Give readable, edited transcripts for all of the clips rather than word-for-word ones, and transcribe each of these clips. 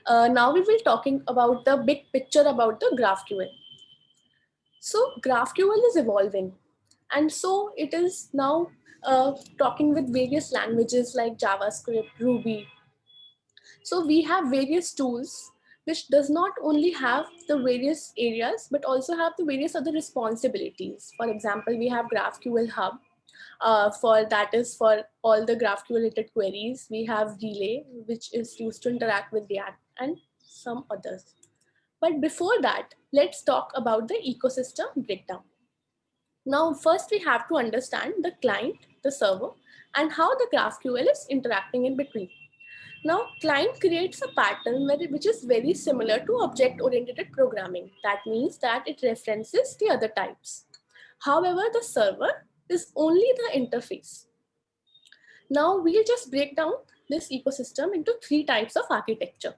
Now we will talking about the big picture about the GraphQL. So GraphQL is evolving, and so it is now talking with various languages like JavaScript, Ruby. So we have various tools which does not only have the various areas but also have the various other responsibilities. For example, we have GraphQL Hub, for that is for all the GraphQL related queries. We have Relay, which is used to interact with React, and some others. But before that, let's talk about the ecosystem breakdown. Now, first we have to understand the client, the server, and how the GraphQL is interacting in between. Now, client creates a pattern which is very similar to object-oriented programming. That means that it references the other types. However, the server is only the interface. Now, we'll just break down this ecosystem into three types of architecture.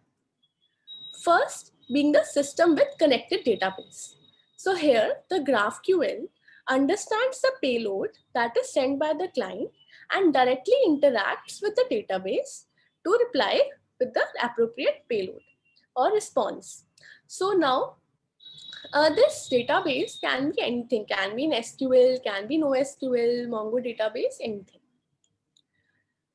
First, being the system with connected database. So here, the GraphQL understands the payload that is sent by the client and directly interacts with the database to reply with the appropriate payload or response. So now, this database can be anything, can be an SQL, can be NoSQL, Mongo database, anything.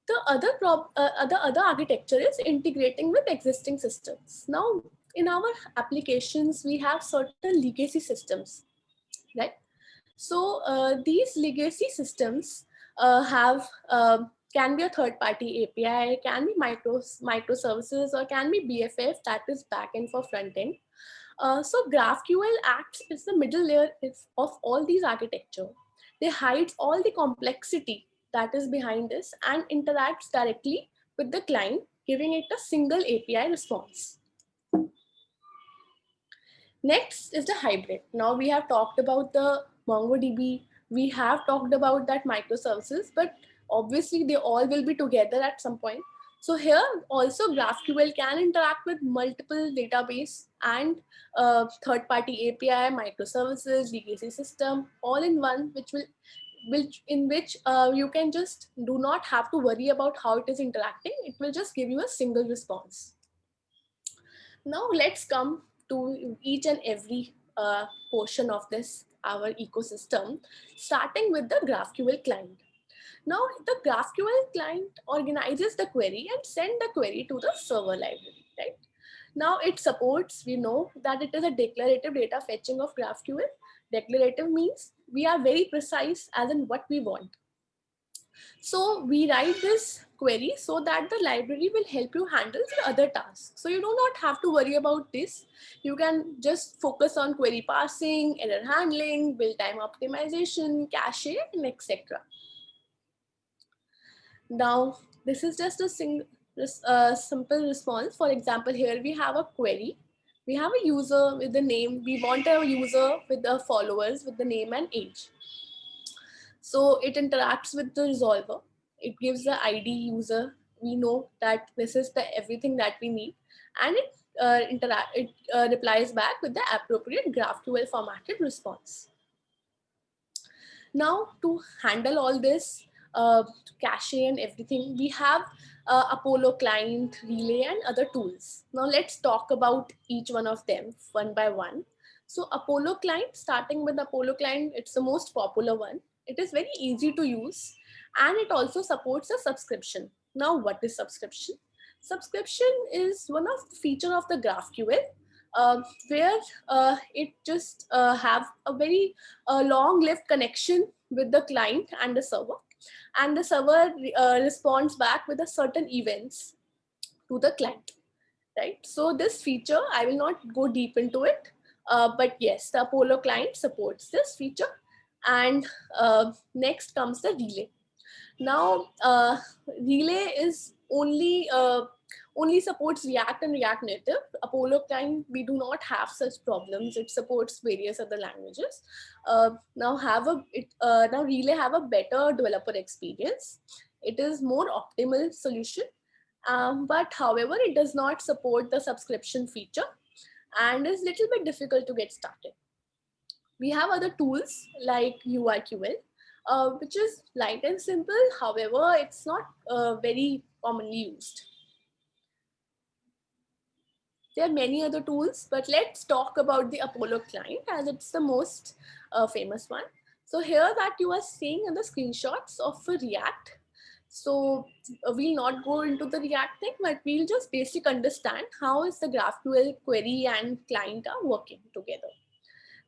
The other architecture is integrating with existing systems. Now, in our applications, we have certain legacy systems, right? So these legacy systems have can be a third-party API, can be microservices, or can be BFF, that is backend for frontend. So GraphQL acts as the middle layer of all these architecture. They hide all the complexity that is behind this and interacts directly with the client, giving it a single API response. Next is the hybrid. Now we have talked about the MongoDB. We have talked about that microservices, but obviously they all will be together at some point. So here also GraphQL can interact with multiple database and third-party API, microservices, legacy system, all in one, in which you can just do not have to worry about how it is interacting. It will just give you a single response. Now let's come to each and every portion of this, our ecosystem, starting with the GraphQL client. Now the GraphQL client organizes the query and send the query to the server library, right? Now it supports, we know that it is a declarative data fetching of GraphQL. Declarative means we are very precise as in what we want. So we write this query so that the library will help you handle the other tasks. So you do not have to worry about this. You can just focus on query parsing, error handling, build time optimization, cache, and etc. Now, this is just a simple response. For example, here we have a query. We have a user with the name. We want a user with the followers with the name and age. So it interacts with the resolver. It gives the ID user. We know that this is the everything that we need, and it replies back with the appropriate GraphQL formatted response. Now to handle all this cache and everything, we have Apollo client, Relay, and other tools. Now let's talk about each one of them one by one. So Apollo client, starting with Apollo client, it's the most popular one. It is very easy to use, and it also supports a subscription. Now what is subscription? Subscription is one of the feature of the GraphQL where it just have a very long-lived connection with the client and the server responds back with a certain events to the client, right? So this feature, I will not go deep into it, but yes, the Apollo client supports this feature. And next comes the Relay. Now, Relay is only supports React and React Native. Apollo client, we do not have such problems. It supports various other languages. Now Relay have a better developer experience. It is more optimal solution, but however, it does not support the subscription feature and is little bit difficult to get started. We have other tools like UIQL, which is light and simple. However, it's not very commonly used. There are many other tools, but let's talk about the Apollo client as it's the most famous one. So here that you are seeing in the screenshots of a React. So we'll not go into the React thing, but we'll just basic understand how is the GraphQL query and client are working together.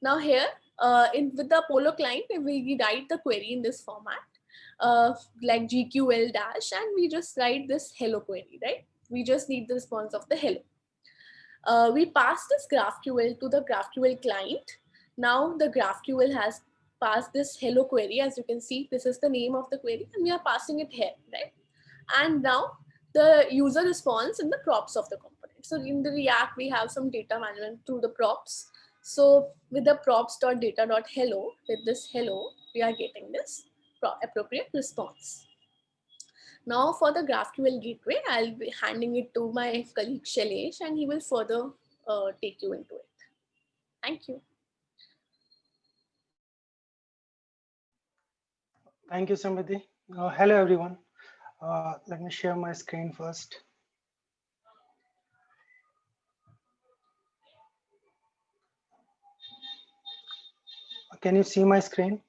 Now here, with the Apollo client, we write the query in this format, like GQL dash, and we just write this hello query, right? We just need the response of the hello. We pass this GraphQL to the GraphQL client. Now the GraphQL has passed this hello query. As you can see, this is the name of the query and we are passing it here, right? And now the user responds in the props of the component. So in the React, we have some data management through the props. So with the props.data.hello, with this hello, we are getting this appropriate response. Now for the GraphQL gateway, I'll be handing it to my colleague Shailesh and he will further take you into it. Thank you. Thank you, Samriddhi. Hello, everyone. Let me share my screen first. Can you see my screen?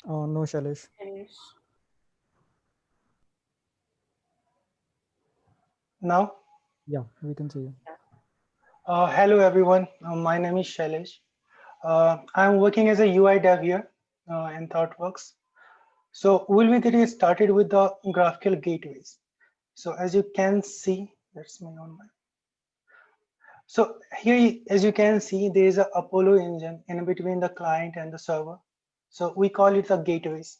No, Shailesh. Now? Yeah, we can see you. Hello, everyone. My name is Shailesh. I'm working as a UI dev here in ThoughtWorks. So we'll be getting started with the GraphQL gateways. So as you can see, that's my own mic. So here, as you can see, there is a Apollo engine in between the client and the server. So we call it the gateways.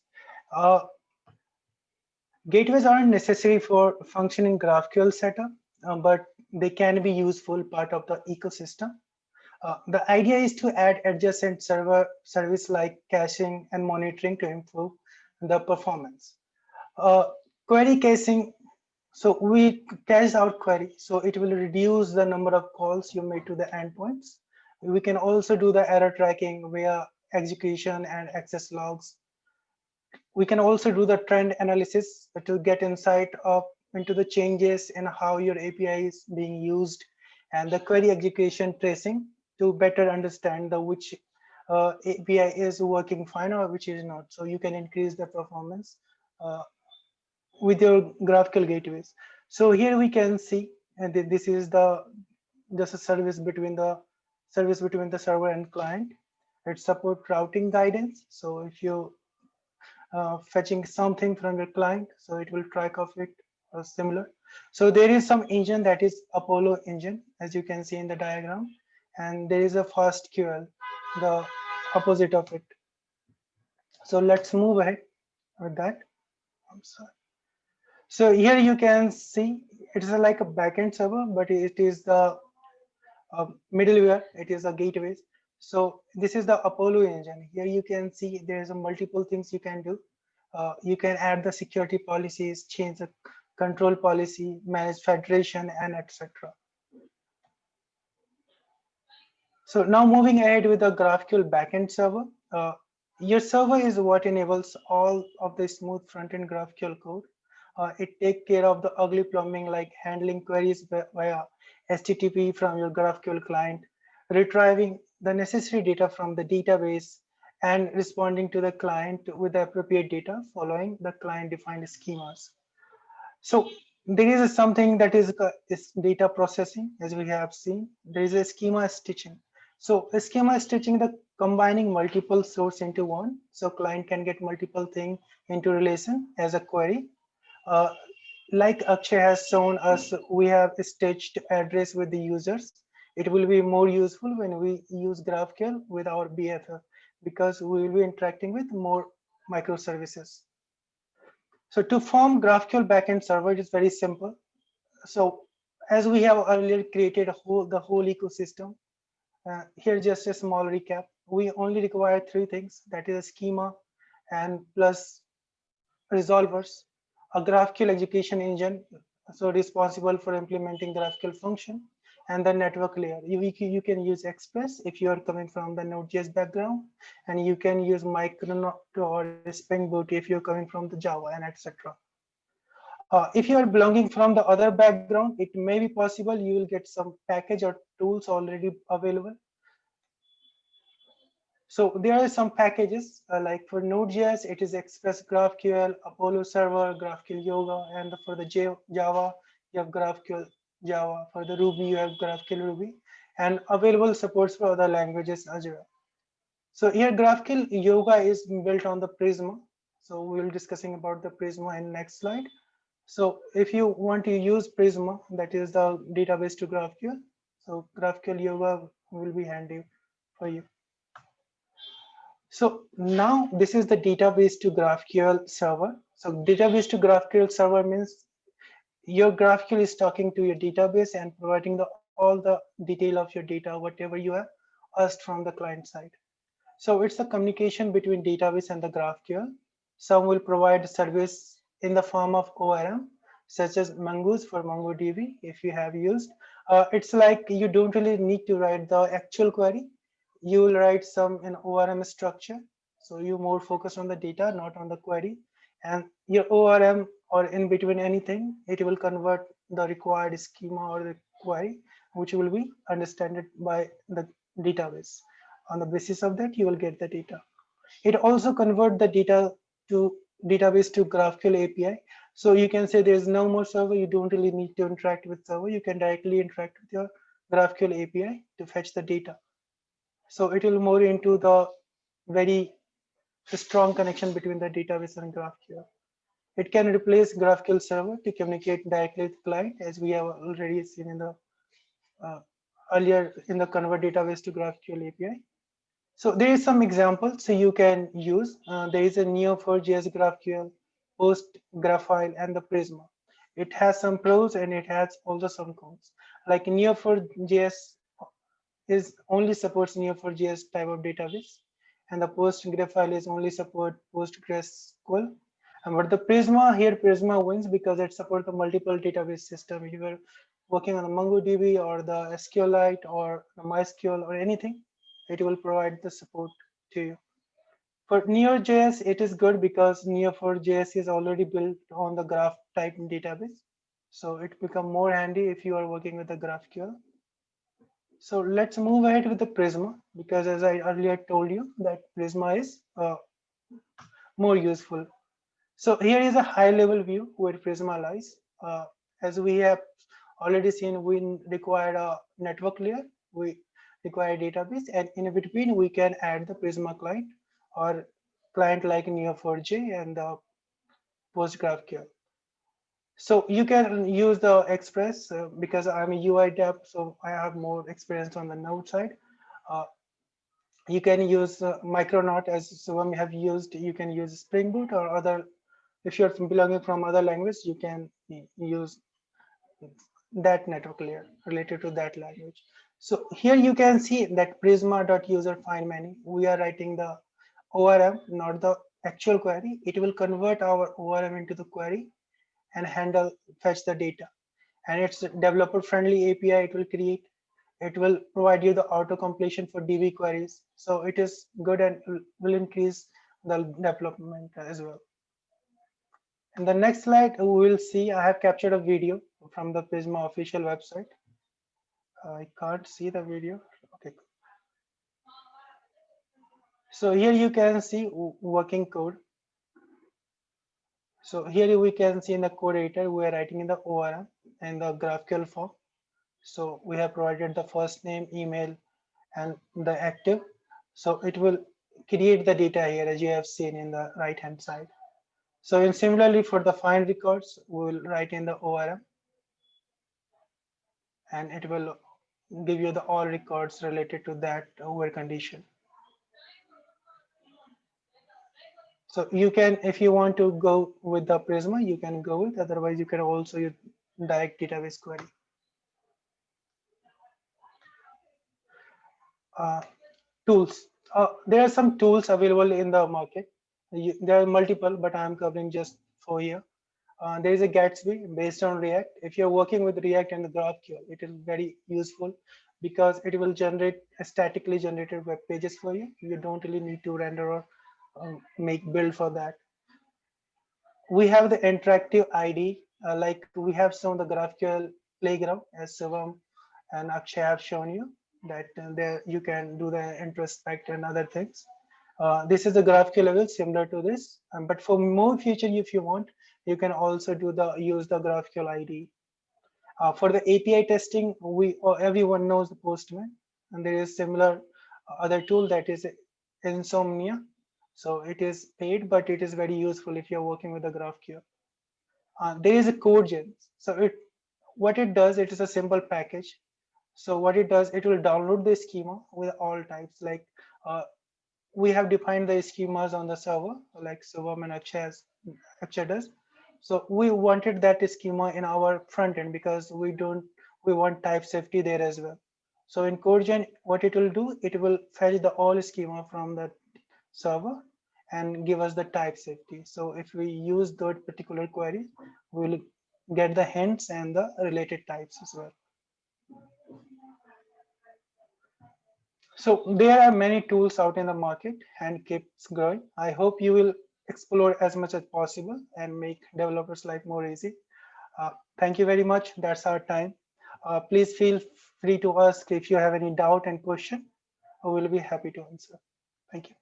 Gateways aren't necessary for functioning GraphQL setup, but they can be useful part of the ecosystem. The idea is to add adjacent service like caching and monitoring to improve the performance. Query caching, so we cache our query, so it will reduce the number of calls you make to the endpoints. We can also do the error tracking via execution and access logs. We can also do the trend analysis to get insight into the changes in how your API is being used, and the query execution tracing to better understand the which API is working fine or which is not. So you can increase the performance with your GraphQL gateways. So here we can see, and this is the just a service between the server and client. It supports routing guidance. So if you fetching something from your client, so it will track of it similar. So there is some engine that is Apollo engine, as you can see in the diagram, and there is a FastQL, the opposite of it. So let's move ahead with that. I'm sorry. So here you can see it is like a backend server, but it is the middleware. It is a gateways. So this is the Apollo engine. Here you can see there's a multiple things you can do. You can add the security policies, change the control policy, manage federation, and etc. So now moving ahead with the GraphQL backend server. Your server is what enables all of the smooth front-end GraphQL code. It takes care of the ugly plumbing like handling queries via HTTP from your GraphQL client, retrieving the necessary data from the database, and responding to the client with the appropriate data following the client-defined schemas. So there is something that is data processing, as we have seen. There is a schema stitching. So a schema stitching, the combining multiple source into one, so client can get multiple thing into relation as a query. Like Akshay has shown us, we have stitched address with the users. It will be more useful when we use GraphQL with our BFF because we will be interacting with more microservices. So to form GraphQL backend server, it is very simple. So as we have earlier created the whole ecosystem, here just a small recap. We only require three things, that is a schema and plus resolvers, a GraphQL execution engine, so responsible for implementing GraphQL function, and the network layer. You can use Express if you are coming from the Node.js background, and you can use Micronaut or Spring Boot if you're coming from the Java and etc. If you are belonging from the other background, it may be possible you will get some package or tools already available. So there are some packages like for Node.js, it is Express GraphQL, Apollo Server, GraphQL Yoga, and for the Java, you have GraphQL Java. For the Ruby, you have GraphQL Ruby, and available supports for other languages as well. So here GraphQL Yoga is built on the Prisma. So we will be discussing about the Prisma in next slide. So if you want to use Prisma, that is the database to GraphQL, so GraphQL Yoga will be handy for you. So now this is the database to GraphQL server. So database to GraphQL server means your GraphQL is talking to your database and providing all the detail of your data, whatever you have asked from the client side. So it's the communication between database and the GraphQL. Some will provide service in the form of ORM, such as Mongoose for MongoDB, if you have used. It's like you don't really need to write the actual query. You will write some in ORM structure. So you more focus on the data, not on the query. And your ORM or in between anything, it will convert the required schema or the query, which will be understood by the database. On the basis of that, you will get the data. It also convert the data to database to GraphQL API. So you can say there's no more server. You don't really need to interact with server. You can directly interact with your GraphQL API to fetch the data. So it will more into the very strong connection between the database and GraphQL. It can replace GraphQL server to communicate directly with client, as we have already seen in the uh, earlier in the convert database to GraphQL API. So there is some examples so you can use. There is a Neo4j GraphQL, Post Graphile, and the Prisma. It has some pros and it has also some cons. Like Neo4j is only supports Neo4j type of database, and the Post Graphile is only support PostgreSQL. And but the Prisma here, Prisma wins because it supports the multiple database system. If you are working on the MongoDB or the SQLite or the MySQL or anything, it will provide the support to you. For Neo.js, it is good because Neo4j is already built on the graph type database. So it become more handy if you are working with the GraphQL. So let's move ahead with the Prisma because as I earlier told you that Prisma is more useful. So here is a high level view where Prisma lies. As we have already seen, we require a network layer, we require a database, and in between we can add the Prisma client or client like Neo4j and the PostgreSQL. So you can use the Express because I'm a UI dev, so I have more experience on the Node side. Uh, you can use Micronaut as Subham have used. You can use Spring Boot or other. If you're belonging from other language, you can use that network layer related to that language. So here you can see that prisma.user find many. We are writing the ORM, not the actual query. It will convert our ORM into the query and handle fetch the data. And it's a developer friendly API it will create. It will provide you the auto completion for DB queries. So it is good and will increase the development as well. In the next slide, we will see I have captured a video from the Prisma official website. I can't see the video. Okay. So here you can see working code. So here we can see in the code editor, we are writing in the ORM and the GraphQL form. So we have provided the first name, email, and the active. So it will create the data here as you have seen in the right hand side. So in similarly for the find records, we will write in the ORM and it will give you the all records related to that over condition. So you can, if you want to go with the Prisma, you can go with, otherwise you can also use direct database query. Uh, Tools. There are some tools available in the market. There are multiple, but I'm covering just 4 here. There is a Gatsby based on React. If you're working with React and the GraphQL, it is very useful because it will generate statically generated web pages for you. You don't really need to render or make build for that. We have the interactive ID Like we have shown the GraphQL playground as Shivam and Akshay have shown you that there you can do the introspect and other things. This is the GraphQL level similar to this, but for more feature, if you want, you can also use the GraphQL IDE. For the API testing, everyone knows the Postman, and there is similar other tool that is Insomnia. So it is paid, but it is very useful if you're working with the GraphQL. There is a CodeGen. So what it does, it is a simple package. So what it does, it will download the schema with all types. Like we have defined the schemas on the server, like Shivam and Akshay does. So we wanted that schema in our front end because we want type safety there as well. So in CodeGen, what it will do, it will fetch the all schema from the server and give us the type safety. So if we use that particular query, we'll get the hints and the related types as well. So there are many tools out in the market and keeps growing. I hope you will explore as much as possible and make developers' life more easy. Thank you very much. That's our time. Please feel free to ask if you have any doubt and question. I will be happy to answer. Thank you.